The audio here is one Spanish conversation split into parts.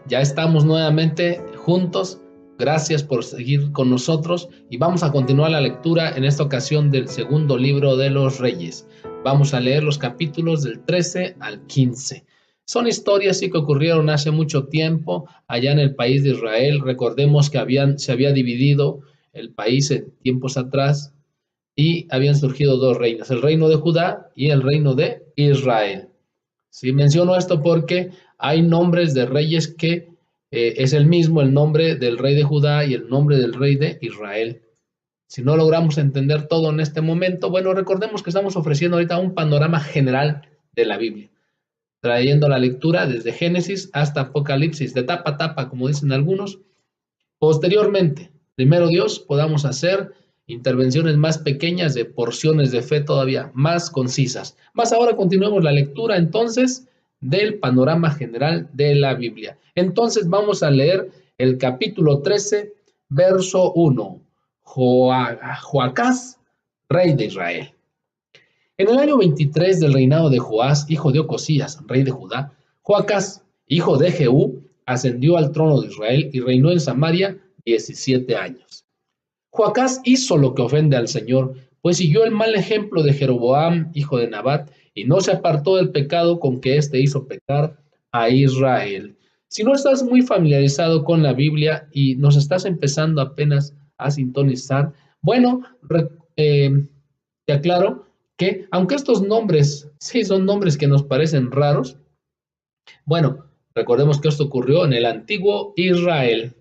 Ya estamos nuevamente juntos. Gracias por seguir con nosotros y vamos a continuar la lectura en esta ocasión del segundo libro de los Reyes. Vamos a leer los capítulos del 13 al 15. Son historias que ocurrieron hace mucho tiempo allá en el país de Israel. Recordemos que se había dividido el país en tiempos atrás y habían surgido dos reinos, el reino de Judá y el reino de Israel. Sí, menciono esto porque hay nombres de reyes que es el mismo el nombre del rey de Judá y el nombre del rey de Israel. Si no logramos entender todo en este momento, bueno, recordemos que estamos ofreciendo ahorita un panorama general de la Biblia, trayendo la lectura desde Génesis hasta Apocalipsis, de tapa a tapa, como dicen algunos. Posteriormente, primero Dios, podamos hacer intervenciones más pequeñas de porciones de fe todavía más concisas. Más ahora continuemos la lectura entonces del panorama general de la Biblia. Entonces vamos a leer el capítulo 13, verso 1. Joacás, rey de Israel. En el año 23 del reinado de Joás, hijo de Ocosías, rey de Judá, Joacás, hijo de Jehú, ascendió al trono de Israel y reinó en Samaria 17 años. Joacás hizo lo que ofende al Señor, pues siguió el mal ejemplo de Jeroboam, hijo de Nabat, y no se apartó del pecado con que éste hizo pecar a Israel. Si no estás muy familiarizado con la Biblia y nos estás empezando apenas a sintonizar, bueno, te aclaro que aunque estos nombres sí son nombres que nos parecen raros, bueno, recordemos que esto ocurrió en el antiguo Israel.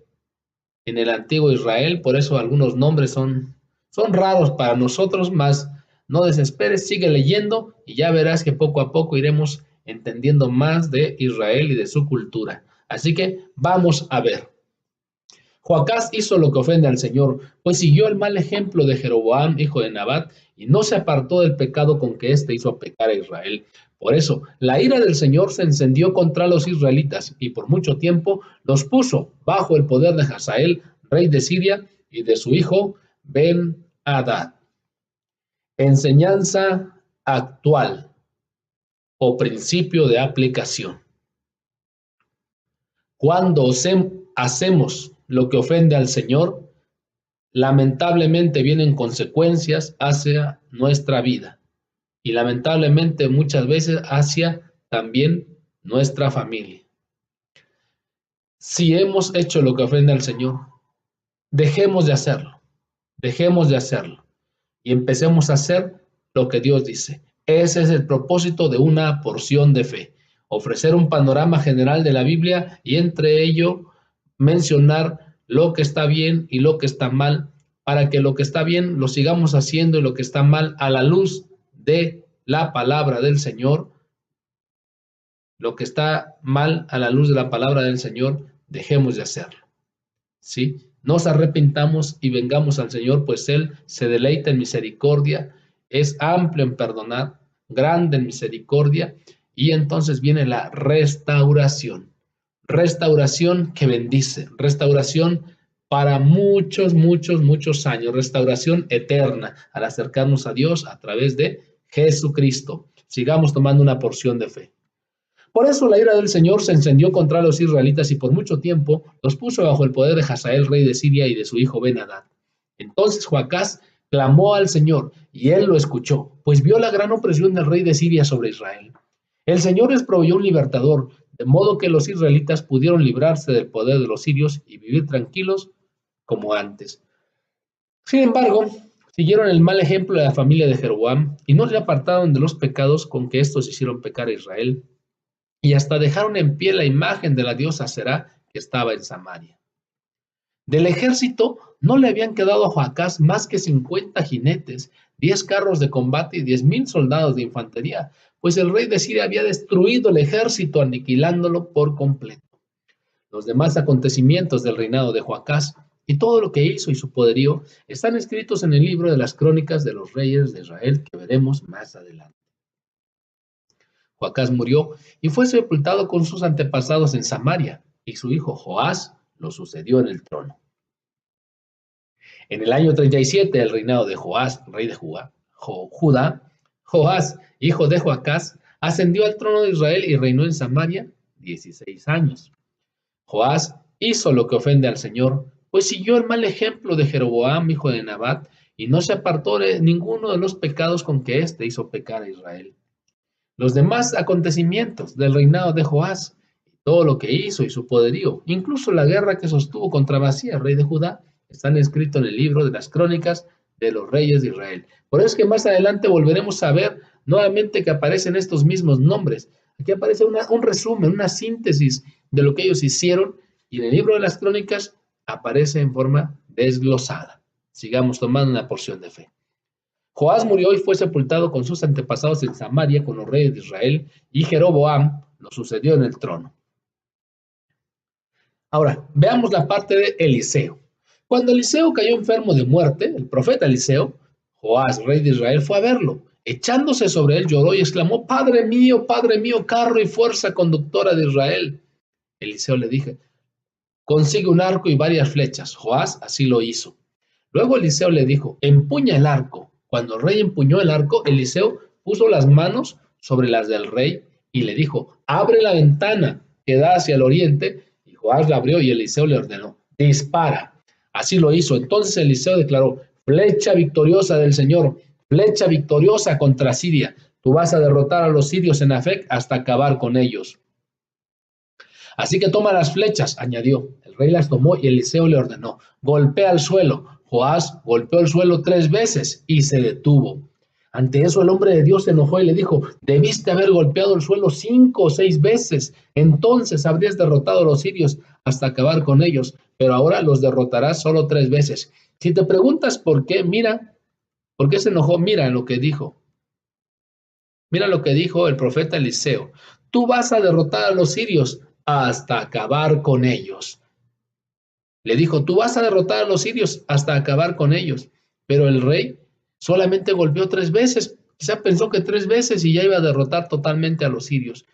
En el antiguo Israel, por eso algunos nombres son raros para nosotros, más no desesperes, sigue leyendo y ya verás que poco a poco iremos entendiendo más de Israel y de su cultura. Así que vamos a ver. Joacás hizo lo que ofende al Señor, pues siguió el mal ejemplo de Jeroboam, hijo de Nabat, y no se apartó del pecado con que éste hizo pecar a Israel. Por eso, la ira del Señor se encendió contra los israelitas, y por mucho tiempo los puso bajo el poder de Hazael, rey de Siria, y de su hijo Ben-Hadad. Enseñanza actual o principio de aplicación. Cuando hacemos lo que ofende al Señor, lamentablemente vienen consecuencias hacia nuestra vida y lamentablemente muchas veces hacia también nuestra familia. Si hemos hecho lo que ofende al Señor, dejemos de hacerlo, dejemos de hacerlo y empecemos a hacer lo que Dios dice. Ese es el propósito de una porción de fe, ofrecer un panorama general de la Biblia y entre ello mencionar lo que está bien y lo que está mal, para que lo que está bien lo sigamos haciendo y lo que está mal a la luz de la palabra del Señor, lo que está mal a la luz de la palabra del Señor, dejemos de hacerlo. ¿Sí? Nos arrepintamos y vengamos al Señor, pues Él se deleita en misericordia, es amplio en perdonar, grande en misericordia, y entonces viene la restauración. Restauración que bendice, restauración para muchos, muchos, muchos años, restauración eterna al acercarnos a Dios a través de Jesucristo. Sigamos tomando una porción de fe. Por eso la ira del Señor se encendió contra los israelitas y por mucho tiempo los puso bajo el poder de Hazael, rey de Siria, y de su hijo Ben-Hadad. Entonces Joacás clamó al Señor y él lo escuchó, pues vio la gran opresión del rey de Siria sobre Israel. El Señor les proveyó un libertador, de modo que los israelitas pudieron librarse del poder de los sirios y vivir tranquilos como antes. Sin embargo, siguieron el mal ejemplo de la familia de Jeroboam y no se apartaron de los pecados con que estos hicieron pecar a Israel, y hasta dejaron en pie la imagen de la diosa Será que estaba en Samaria. Del ejército no le habían quedado a Joacás más que 50 jinetes, 10 carros de combate y 10,000 soldados de infantería, pues el rey de Siria había destruido el ejército aniquilándolo por completo. Los demás acontecimientos del reinado de Joacás y todo lo que hizo y su poderío están escritos en el libro de las crónicas de los reyes de Israel que veremos más adelante. Joacás murió y fue sepultado con sus antepasados en Samaria, y su hijo Joás lo sucedió en el trono. En el año 37 del reinado de Joás, rey de Judá, Joás, hijo de Joacás, ascendió al trono de Israel y reinó en Samaria 16 años. Joás hizo lo que ofende al Señor, pues siguió el mal ejemplo de Jeroboam, hijo de Nabat, y no se apartó de ninguno de los pecados con que éste hizo pecar a Israel. Los demás acontecimientos del reinado de Joás, todo lo que hizo y su poderío, incluso la guerra que sostuvo contra Amasías, rey de Judá, están escritos en el libro de las crónicas de los reyes de Israel. Por eso es que más adelante volveremos a ver nuevamente que aparecen estos mismos nombres. Aquí aparece un resumen, una síntesis de lo que ellos hicieron, y en el libro de las crónicas aparece en forma desglosada. Sigamos tomando una porción de fe. Joás murió y fue sepultado con sus antepasados en Samaria con los reyes de Israel, y Jeroboam lo sucedió en el trono. Ahora, veamos la parte de Eliseo. Cuando Eliseo cayó enfermo de muerte, el profeta Eliseo, Joás, rey de Israel, fue a verlo. Echándose sobre él, lloró y exclamó: Padre mío, carro y fuerza conductora de Israel. Eliseo le dije: consigue un arco y varias flechas. Joás así lo hizo. Luego Eliseo le dijo: empuña el arco. Cuando el rey empuñó el arco, Eliseo puso las manos sobre las del rey y le dijo: abre la ventana que da hacia el oriente. Y Joás la abrió y Eliseo le ordenó: dispara. Así lo hizo. Entonces Eliseo declaró: flecha victoriosa del Señor, flecha victoriosa contra Siria. Tú vas a derrotar a los sirios en Afec hasta acabar con ellos. Así que toma las flechas, añadió. El rey las tomó y Eliseo le ordenó: golpea el suelo. Joás golpeó el suelo 3 veces y se detuvo. Ante eso el hombre de Dios se enojó y le dijo: debiste haber golpeado el suelo 5 o 6 veces, entonces habrías derrotado a los sirios hasta acabar con ellos, pero ahora los derrotarás solo 3 veces. Si te preguntas por qué, mira, ¿por qué se enojó? Mira lo que dijo. Mira lo que dijo el profeta Eliseo: tú vas a derrotar a los sirios hasta acabar con ellos. Le dijo: tú vas a derrotar a los sirios hasta acabar con ellos. Pero el rey solamente golpeó 3 veces. Quizá pensó que 3 veces y ya iba a derrotar totalmente a los sirios.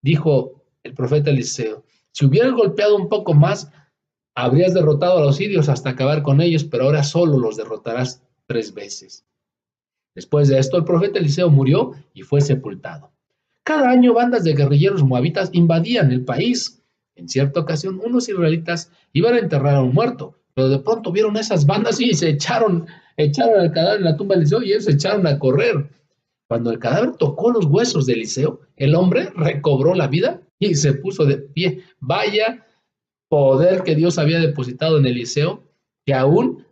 Dijo el profeta Eliseo: si hubieras golpeado un poco más, habrías derrotado a los sirios hasta acabar con ellos, pero ahora solo los derrotarás 3 veces. Después de esto, el profeta Eliseo murió y fue sepultado. Cada año bandas de guerrilleros moabitas invadían el país. En cierta ocasión, unos israelitas iban a enterrar a un muerto, pero de pronto vieron esas bandas y se echaron el cadáver en la tumba de Eliseo y ellos se echaron a correr. Cuando el cadáver tocó los huesos de Eliseo, el hombre recobró la vida y se puso de pie. Vaya poder que Dios había depositado en Eliseo, que aún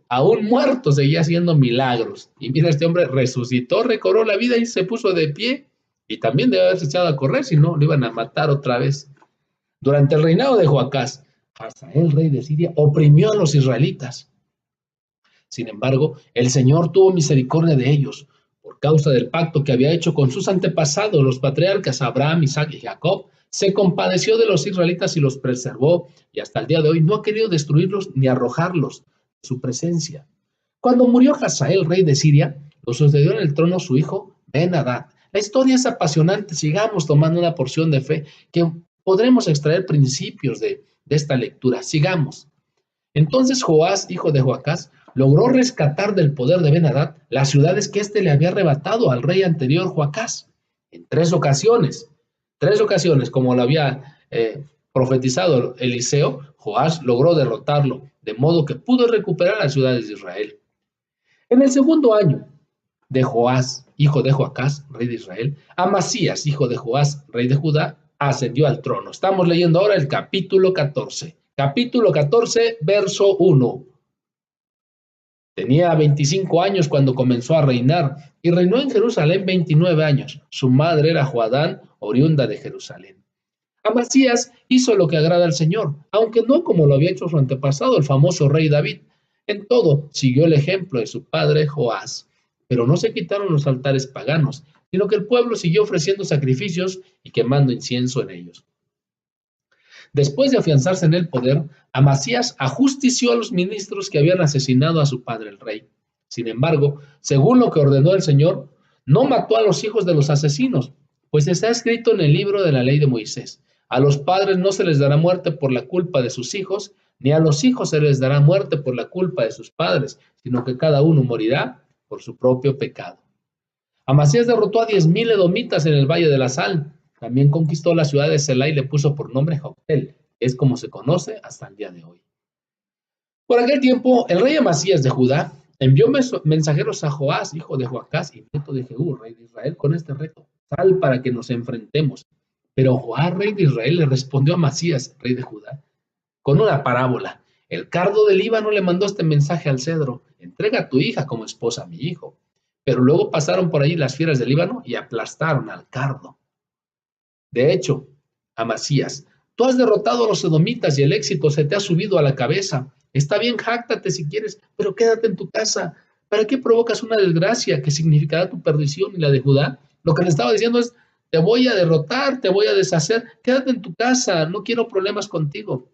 muerto seguía haciendo milagros. Y mira, este hombre resucitó, recobró la vida y se puso de pie. Y también debe haberse echado a correr, si no, lo iban a matar otra vez. Durante el reinado de Joacás, Hazael, rey de Siria, oprimió a los israelitas. Sin embargo, el Señor tuvo misericordia de ellos. Por causa del pacto que había hecho con sus antepasados, los patriarcas Abraham, Isaac y Jacob, se compadeció de los israelitas y los preservó, y hasta el día de hoy no ha querido destruirlos ni arrojarlos de su presencia. Cuando murió Hazael, rey de Siria, lo sucedió en el trono su hijo Ben-Hadad. La historia es apasionante. Sigamos tomando una porción de fe que podremos extraer principios de esta lectura. Sigamos. Entonces Joás, hijo de Joacás, logró rescatar del poder de Ben-Hadad las ciudades que éste le había arrebatado al rey anterior Joacás. En 3 ocasiones, como lo había profetizado Eliseo, Joás logró derrotarlo, de modo que pudo recuperar las ciudades de Israel. En el segundo año de Joás, hijo de Joacás, rey de Israel, Amasías, hijo de Joás, rey de Judá, ascendió al trono. Estamos leyendo ahora el capítulo 14. Capítulo 14, verso 1. Tenía 25 años cuando comenzó a reinar y reinó en Jerusalén 29 años. Su madre era Joadán, oriunda de Jerusalén. Amasías hizo lo que agrada al Señor, aunque no como lo había hecho su antepasado, el famoso rey David. En todo siguió el ejemplo de su padre Joás. Pero no se quitaron los altares paganos, sino que el pueblo siguió ofreciendo sacrificios y quemando incienso en ellos. Después de afianzarse en el poder, Amasías ajustició a los ministros que habían asesinado a su padre el rey. Sin embargo, según lo que ordenó el Señor, no mató a los hijos de los asesinos, pues está escrito en el libro de la ley de Moisés: a los padres no se les dará muerte por la culpa de sus hijos, ni a los hijos se les dará muerte por la culpa de sus padres, sino que cada uno morirá por su propio pecado. Amasías derrotó a 10,000 edomitas en el Valle de la Sal. También conquistó la ciudad de Selá y le puso por nombre Joctel, Es como se conoce hasta el día de hoy. Por aquel tiempo, el rey Amasías de Judá envió mensajeros a Joás, hijo de Joacás y nieto de Jehú, rey de Israel, con este reto: sal para que nos enfrentemos. Pero Joás, rey de Israel, le respondió a Amasías, rey de Judá, con una parábola. El cardo del Líbano le mandó este mensaje al cedro: entrega a tu hija como esposa a mi hijo. Pero luego pasaron por allí las fieras del Líbano y aplastaron al cardo. De hecho, Amasías, tú has derrotado a los edomitas y el éxito se te ha subido a la cabeza. Está bien, jáctate si quieres, pero quédate en tu casa. ¿Para qué provocas una desgracia que significará tu perdición y la de Judá? Lo que le estaba diciendo es: te voy a derrotar, te voy a deshacer, quédate en tu casa, no quiero problemas contigo.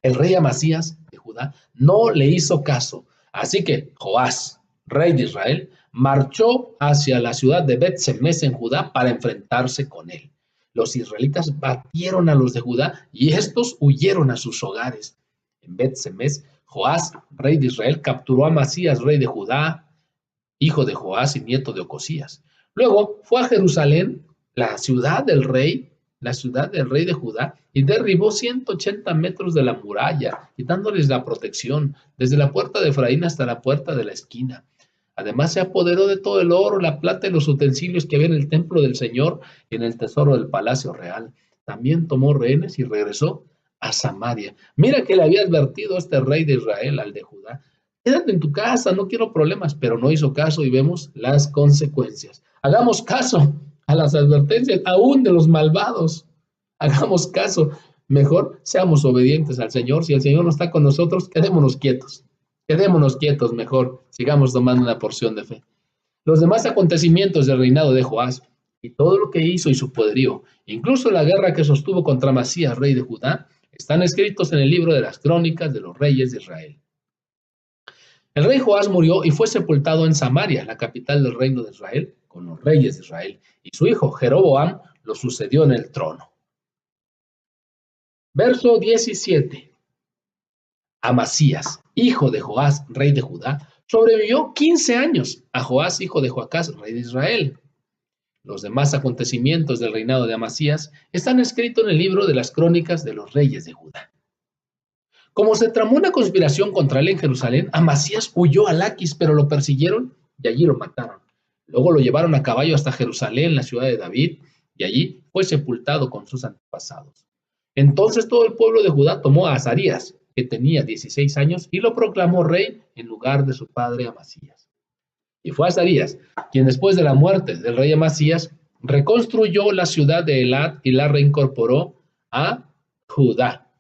El rey Amasías de Judá no le hizo caso. Así que Joás, rey de Israel, marchó hacia la ciudad de Bet-Semes en Judá para enfrentarse con él. Los israelitas batieron a los de Judá y estos huyeron a sus hogares. En Bet-Semes, Joás, rey de Israel, capturó a Amasías, rey de Judá, hijo de Joás y nieto de Ocosías. Luego fue a Jerusalén, la ciudad del rey de Judá, y derribó 180 metros de la muralla, quitándoles la protección, desde la puerta de Efraín hasta la puerta de la esquina. Además se apoderó de todo el oro, la plata y los utensilios que había en el templo del Señor y en el tesoro del palacio real. También tomó rehenes y regresó a Samaria. Mira que le había advertido este rey de Israel al de Judá: quédate en tu casa, no quiero problemas, pero no hizo caso y vemos las consecuencias. Hagamos caso a las advertencias, aún de los malvados. Hagamos caso. Mejor seamos obedientes al Señor. Si el Señor no está con nosotros, quedémonos quietos. Quedémonos quietos mejor. Sigamos tomando una porción de fe. Los demás acontecimientos del reinado de Joás y todo lo que hizo y su poderío, incluso la guerra que sostuvo contra Amasías, rey de Judá, están escritos en el libro de las crónicas de los reyes de Israel. El rey Joás murió y fue sepultado en Samaria, la capital del reino de Israel, con los reyes de Israel, y su hijo Jeroboam lo sucedió en el trono. Verso 17. Amasías, hijo de Joás, rey de Judá, sobrevivió 15 años a Joás, hijo de Joacás, rey de Israel. Los demás acontecimientos del reinado de Amasías están escritos en el libro de las crónicas de los reyes de Judá. Como se tramó una conspiración contra él en Jerusalén, Amasías huyó a Laquis, pero lo persiguieron y allí lo mataron. Luego lo llevaron a caballo hasta Jerusalén, la ciudad de David, y allí fue sepultado con sus antepasados. Entonces todo el pueblo de Judá tomó a Azarías, que tenía 16 años, y lo proclamó rey en lugar de su padre Amasías. Y fue Azarías quien, después de la muerte del rey Amasías, reconstruyó la ciudad de Elat y la reincorporó a Judá.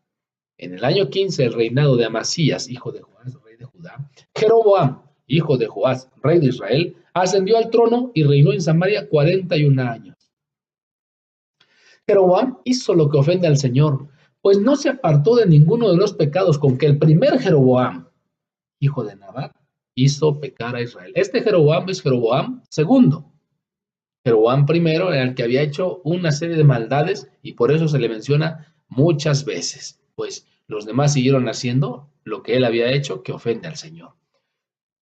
En el año 15 del reinado de Amasías, hijo de Joás, rey de Judá, Jeroboam, hijo de Joás, rey de Israel, ascendió al trono y reinó en Samaria 41 años. Jeroboam hizo lo que ofende al Señor, pues no se apartó de ninguno de los pecados con que el primer Jeroboam, hijo de Nabat, hizo pecar a Israel. Este Jeroboam es Jeroboam segundo. Jeroboam primero era el que había hecho una serie de maldades y por eso se le menciona muchas veces, pues los demás siguieron haciendo lo que él había hecho, que ofende al Señor.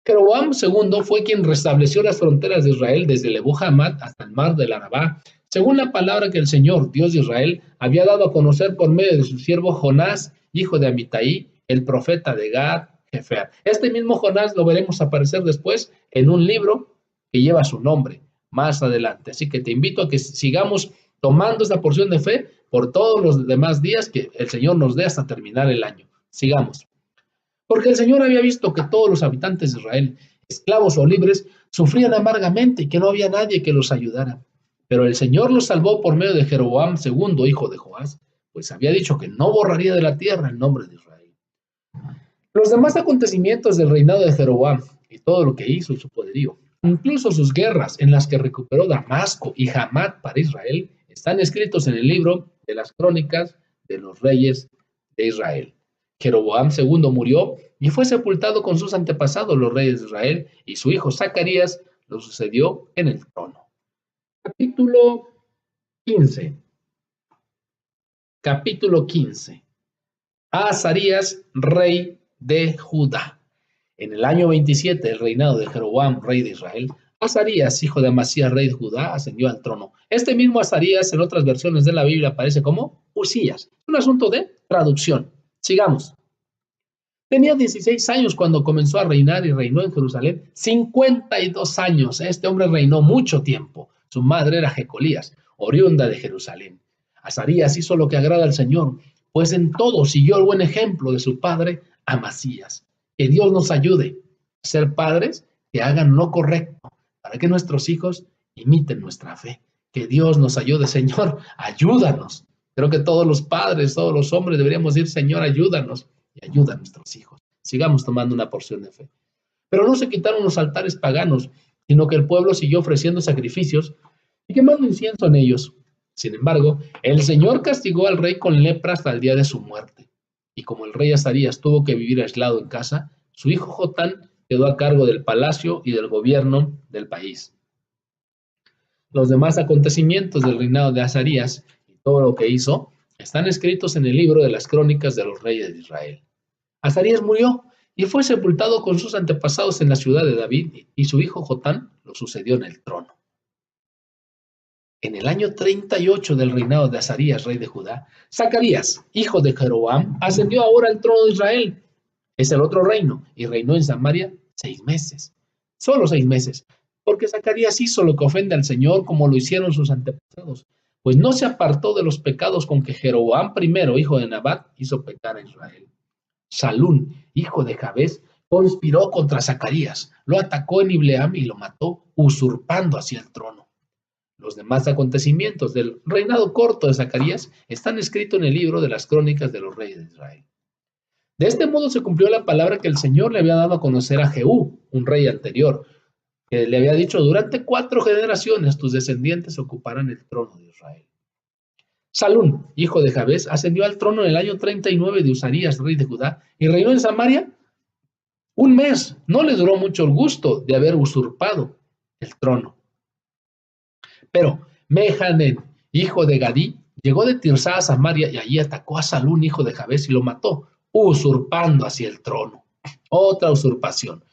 Jeroboam II fue quien restableció las fronteras de Israel desde Lebo Hamat hasta el mar del Arabá, según la palabra que el Señor, Dios de Israel, había dado a conocer por medio de su siervo Jonás, hijo de Amitai, el profeta de Gad Hefer. Este mismo Jonás lo veremos aparecer después en un libro que lleva su nombre más adelante. Así que te invito a que sigamos tomando esta porción de fe por todos los demás días que el Señor nos dé hasta terminar el año. Sigamos. Porque el Señor había visto que todos los habitantes de Israel, esclavos o libres, sufrían amargamente y que no había nadie que los ayudara. Pero el Señor los salvó por medio de Jeroboam II, hijo de Joás, pues había dicho que no borraría de la tierra el nombre de Israel. Los demás acontecimientos del reinado de Jeroboam y todo lo que hizo y su poderío, incluso sus guerras en las que recuperó Damasco y Hamat para Israel, están escritos en el libro de las crónicas de los reyes de Israel. Jeroboam II murió y fue sepultado con sus antepasados, los reyes de Israel, y su hijo Zacarías lo sucedió en el trono. Capítulo 15. Capítulo 15. Azarías, rey de Judá. En el año 27 del reinado de Jeroboam, rey de Israel, Azarías, hijo de Amasías, rey de Judá, ascendió al trono. Este mismo Azarías, en otras versiones de la Biblia, aparece como Usías. un asunto de traducción. Sigamos. Tenía 16 años cuando comenzó a reinar y reinó en Jerusalén 52 años. Este hombre reinó mucho tiempo. Su madre era Jecolías, oriunda de Jerusalén. Azarías hizo lo que agrada al Señor, pues en todo siguió el buen ejemplo de su padre Amasías. Que Dios nos ayude a ser padres que hagan lo correcto para que nuestros hijos imiten nuestra fe. Que Dios nos ayude, Señor, ayúdanos. Creo que todos los padres, todos los hombres deberíamos decir, Señor, ayúdanos y ayuda a nuestros hijos. Sigamos tomando una porción de fe. Pero no se quitaron los altares paganos, sino que el pueblo siguió ofreciendo sacrificios y quemando incienso en ellos. Sin embargo, el Señor castigó al rey con lepra hasta el día de su muerte. Y como el rey Azarías tuvo que vivir aislado en casa, su hijo Jotán quedó a cargo del palacio y del gobierno del país. Los demás acontecimientos del reinado de Azarías y todo lo que hizo están escritos en el libro de las crónicas de los reyes de Israel. Azarías murió y fue sepultado con sus antepasados en la ciudad de David, y su hijo Jotán lo sucedió en el trono. En el año 38 del reinado de Azarías, rey de Judá, Zacarías, hijo de Jeroboam, ascendió ahora al trono de Israel. Es el otro reino, y reinó en Samaria 6 meses. Solo 6 meses, porque Zacarías hizo lo que ofende al Señor, como lo hicieron sus antepasados, pues no se apartó de los pecados con que Jeroboam I, hijo de Nabat, hizo pecar a Israel. Salún, hijo de Jabes, conspiró contra Zacarías, lo atacó en Ibleam y lo mató, usurpando así el trono. Los demás acontecimientos del reinado corto de Zacarías están escritos en el libro de las crónicas de los reyes de Israel. De este modo se cumplió la palabra que el Señor le había dado a conocer a Jehú, un rey anterior, que le había dicho: durante 4 generaciones tus descendientes ocuparán el trono de Israel. Salún, hijo de Jabes, ascendió al trono en el año 39 de Uzarías, rey de Judá, y reinó en Samaria 1 mes. No le duró mucho el gusto de haber usurpado el trono. Pero Mehanen, hijo de Gadí, llegó de Tirsá a Samaria y allí atacó a Salún, hijo de Jabes, y lo mató, usurpando así el trono. Otra usurpación.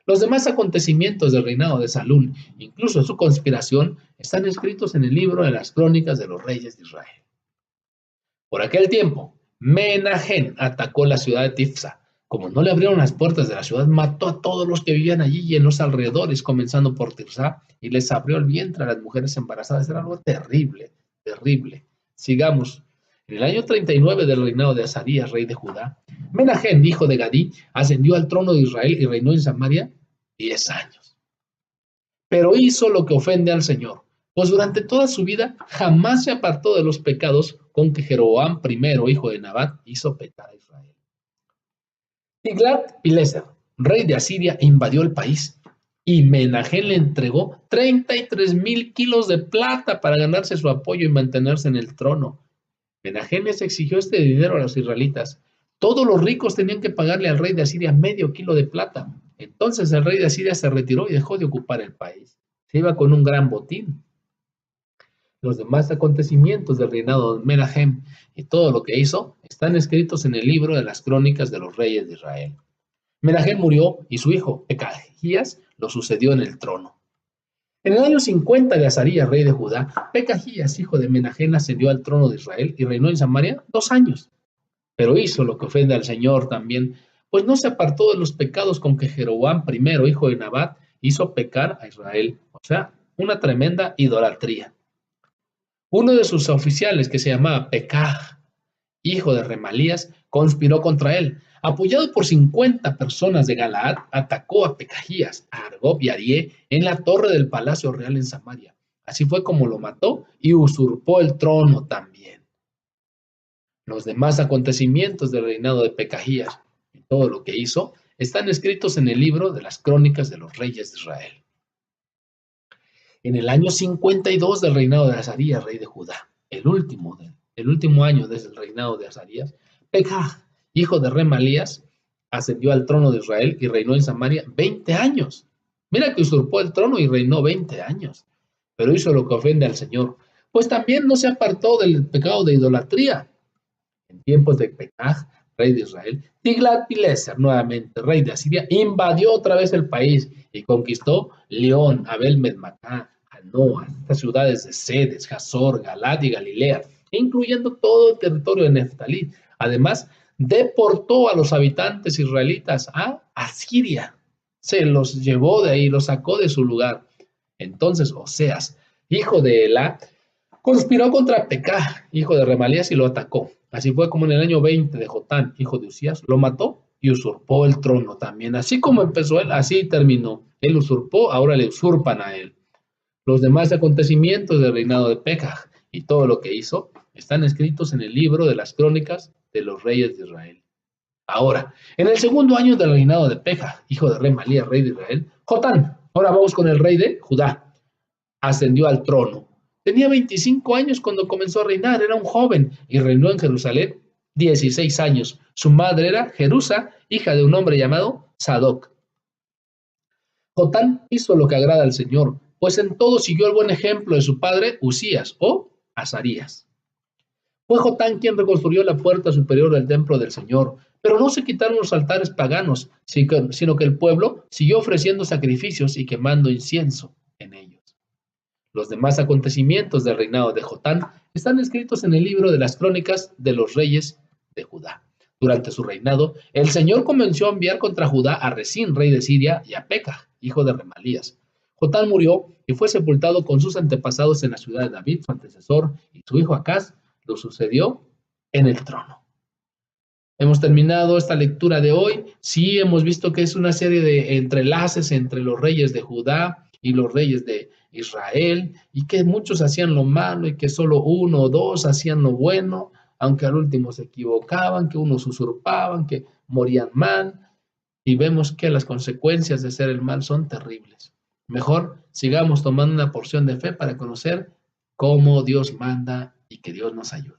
Los demás acontecimientos del reinado de Salún, incluso su conspiración, están escritos en el libro de las crónicas de los reyes de Israel. Por aquel tiempo, Menahem atacó la ciudad de Tifsa. Como no le abrieron las puertas de la ciudad, mató a todos los que vivían allí y en los alrededores, comenzando por Tirsá, y les abrió el vientre a las mujeres embarazadas. Era algo terrible, terrible. Sigamos. En el año 39 del reinado de Azarías, rey de Judá, Menahem, hijo de Gadí, ascendió al trono de Israel y reinó en Samaria 10 años. Pero hizo lo que ofende al Señor, pues durante toda su vida jamás se apartó de los pecados con que Jeroboam I, hijo de Nabat, hizo pecar a Israel. Tiglat-Pileser, rey de Asiria, invadió el país y Menahem le entregó 33,000 kilos de plata para ganarse su apoyo y mantenerse en el trono. Menahem les exigió este dinero a los israelitas. Todos los ricos tenían que pagarle al rey de Asiria medio kilo de plata. Entonces el rey de Asiria se retiró y dejó de ocupar el país. Se iba con un gran botín. Los demás acontecimientos del reinado de Menahem y todo lo que hizo están escritos en el libro de las crónicas de los reyes de Israel. Menahem murió y su hijo Pekajías lo sucedió en el trono. En el año 50 de Azarías, rey de Judá, Pekajías, hijo de Menahem, ascendió al trono de Israel y reinó en Samaria 2 años. Pero hizo lo que ofende al Señor también, pues no se apartó de los pecados con que Jeroboam I, hijo de Nabat, hizo pecar a Israel. O sea, una tremenda idolatría. Uno de sus oficiales, que se llamaba Pekaj, hijo de Remalías, conspiró contra él. Apoyado por 50 personas de Galaad, atacó a Pekajías, a Argob y a Arié en la torre del palacio real en Samaria. Así fue como lo mató y usurpó el trono también. Los demás acontecimientos del reinado de Pekajías y todo lo que hizo están escritos en el libro de las crónicas de los reyes de Israel. En el año 52 del reinado de Azarías, rey de Judá, el último año desde el reinado de Azarías, Pekaj, hijo de Remalías, ascendió al trono de Israel y reinó en Samaria 20 años. Mira que usurpó el trono y reinó 20 años, pero hizo lo que ofende al Señor, pues también no se apartó del pecado de idolatría. En tiempos de Pekaj, rey de Israel, Tiglat-Pileser, nuevamente rey de Asiria, invadió otra vez el país y conquistó León, Abel-Medmacá, Anoa, estas ciudades de Sedes, Hazor, Galad y Galilea, incluyendo todo el territorio de Neftalí. Además, deportó a los habitantes israelitas a Asiria. Se los llevó de ahí, los sacó de su lugar. Entonces, Oseas, hijo de Elá, conspiró contra Pecah, hijo de Remalías, y lo atacó. Así fue como en el año 20 de Jotán, hijo de Usías, lo mató y usurpó el trono también. Así como empezó él, así terminó. Él usurpó, ahora le usurpan a él. Los demás acontecimientos del reinado de Pekah y todo lo que hizo están escritos en el libro de las crónicas de los reyes de Israel. Ahora, en el segundo año del reinado de Pekah, hijo de Remalías, rey de Israel, Jotán, ahora vamos con el rey de Judá, ascendió al trono. Tenía 25 años cuando comenzó a reinar, era un joven y reinó en Jerusalén 16 años. Su madre era Jerusa, hija de un hombre llamado Sadoc. Jotán hizo lo que agrada al Señor, pues en todo siguió el buen ejemplo de su padre Usías o Azarías. Fue Jotán quien reconstruyó la puerta superior del templo del Señor, pero no se quitaron los altares paganos, sino que el pueblo siguió ofreciendo sacrificios y quemando incienso en ellos. Los demás acontecimientos del reinado de Jotán están escritos en el libro de las crónicas de los reyes de Judá. Durante su reinado, el Señor comenzó a enviar contra Judá a Resín, rey de Siria, y a Pekah, hijo de Remalías. Jotán murió y fue sepultado con sus antepasados en la ciudad de David, su antecesor, y su hijo Acaz lo sucedió en el trono. Hemos terminado esta lectura de hoy. Sí, hemos visto que es una serie de entrelaces entre los reyes de Judá y los reyes de Israel, y que muchos hacían lo malo y que solo uno o dos hacían lo bueno, aunque al último se equivocaban, que unos usurpaban, que morían mal, y vemos que las consecuencias de hacer el mal son terribles. Mejor sigamos tomando una porción de fe para conocer cómo Dios manda y que Dios nos ayude.